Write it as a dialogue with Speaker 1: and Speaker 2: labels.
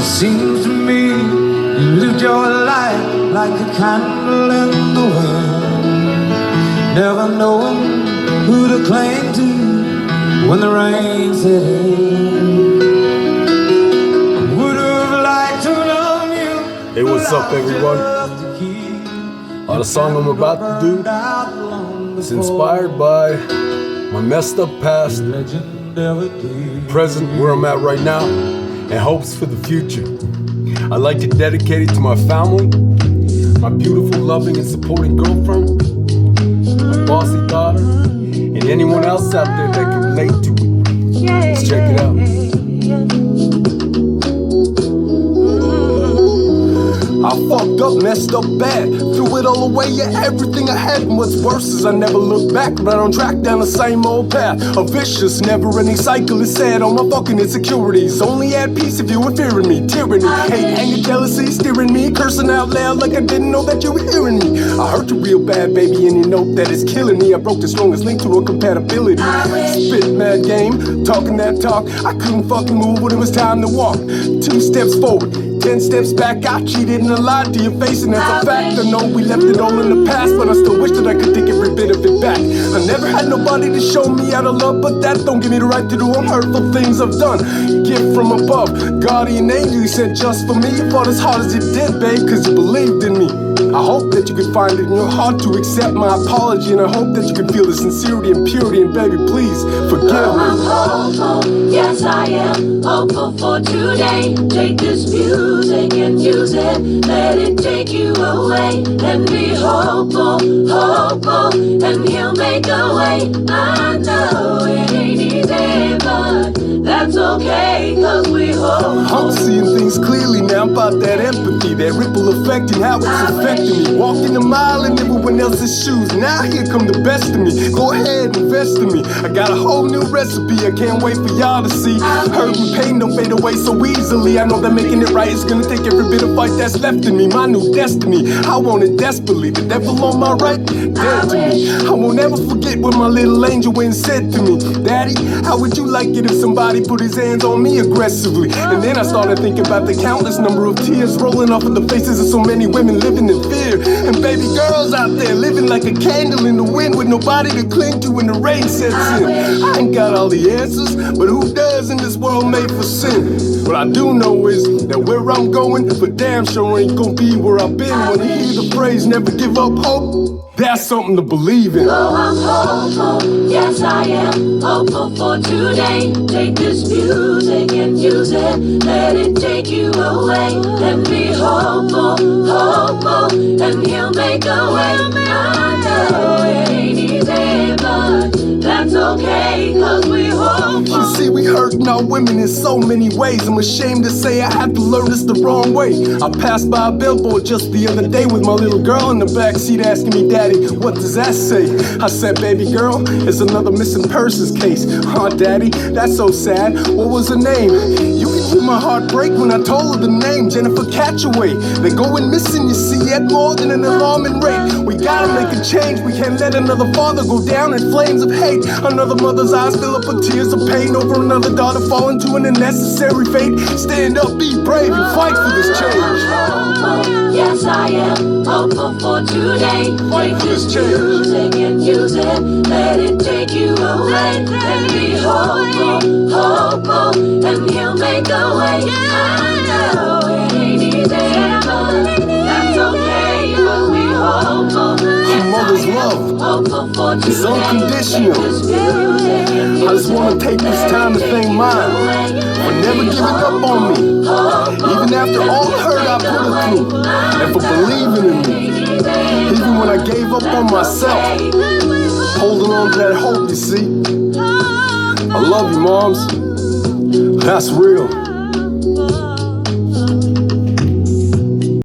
Speaker 1: Seems to me you lived your life like a candle in the wind, never knowing who to cling to when the rain set in. Would have liked to love you.
Speaker 2: Hey, what's up, everyone? The song I'm about to do is inspired by my messed up past, present where I'm at right now, and hopes for the future. I'd like to dedicate it to my family, my beautiful, loving, and supporting girlfriend, my bossy daughter, and anyone else out there that can relate to it. Let's check it out. I fucked up, messed up bad, threw it all away, yeah, everything I had. And what's worse is I never look back, but on track down the same old path. A vicious, never-ending cycle is sad on my fucking insecurities. Only at peace if you were fearing me. Tyranny, hate, anger, jealousy, steering me, cursing out loud like I didn't know that you were hearing me. I hurt you real bad, baby, and you know that it's killing me. I broke the strongest link to a compatibility. Spit mad game, talking that talk. I couldn't fucking move when it was time to walk. 2 steps forward, 10 steps back. I cheated and I lied to your face, and that's a fact. I know we left it all in the past, but I still wish that I could take every bit of it back. I never had nobody to show me how to love, but that don't give me the right to do unhurtful things I've done. Gift from above, guardian angel you sent just for me. You fought as hard as you did, babe, cause you believed in me. I hope that you can find it in your heart to accept my apology, and I hope that you can feel the sincerity and purity, and baby, please forgive me.
Speaker 3: I'm hopeful, yes I am hopeful for today. Take this music and use it, let it take you away. And be hopeful, hopeful, and he'll make a way. I know it ain't easy, but that's okay, cause we hope.
Speaker 2: I'm seeing things clearly now about that empathy, that ripple effect and how it's affecting me. Walking a mile in everyone else's shoes, now here come the best of me. Go ahead, invest in me. I got a whole new recipe, I can't wait for y'all to see. Hurt and pain don't fade away so easily. I know that making it right is gonna take every bit of fight that's left in me. My new destiny, I want it desperately. The devil on my right, dead to me. I won't ever forget what my little angel went and said to me. Daddy, how would you like it if somebody put his hands on me aggressively? And then I started thinking about the countless number of tears rolling off of the faces of so many women living in fear. And baby girls out there living like a candle in the wind with nobody to cling to when the rain sets in. I ain't got all the answers, but who does in this world made for sin? What I do know is that where I'm going for damn sure ain't gonna be where I've been. When you hear the phrase never give up hope, that's something to believe in.
Speaker 3: Oh, I'm hopeful, yes I am hopeful for today. Take this music and use it, let it take you away. And be hopeful, hopeful, and he'll make a way. I know it ain't easy, but that's okay, cause we hope.
Speaker 2: You see, we hurting our women in so many ways. I'm ashamed to say I had to learn this the wrong way. I passed by a billboard just the other day with my little girl in the backseat asking me, Daddy, what does that say? I said, baby girl, it's another missing persons case. Oh, Daddy, that's so sad. What was her name? You can hear my heart break when I told her the name, Jennifer Catchaway. They're going missing, you see, at more than an alarming rate. We gotta make a change. We can't let another father go down in flames of hate. Another mother's eyes fill up with tears of pain over another daughter falling to an unnecessary fate. Stand up, be brave, and fight for this change.
Speaker 3: Yes, I am hopeful for today.
Speaker 2: Fight for this change.
Speaker 3: Music and use it, let it take you away. And be hopeful, hopeful, and he'll make a way. I know it ain't easy, but that's okay, cause we hopeful.
Speaker 2: A mother's love is unconditional. I just want to take this time to thank mine for never giving up on me, even after all the hurt I put her through, and for believing in me, even when I gave up on myself, holding on to that hope, you see. I love you, moms. That's real.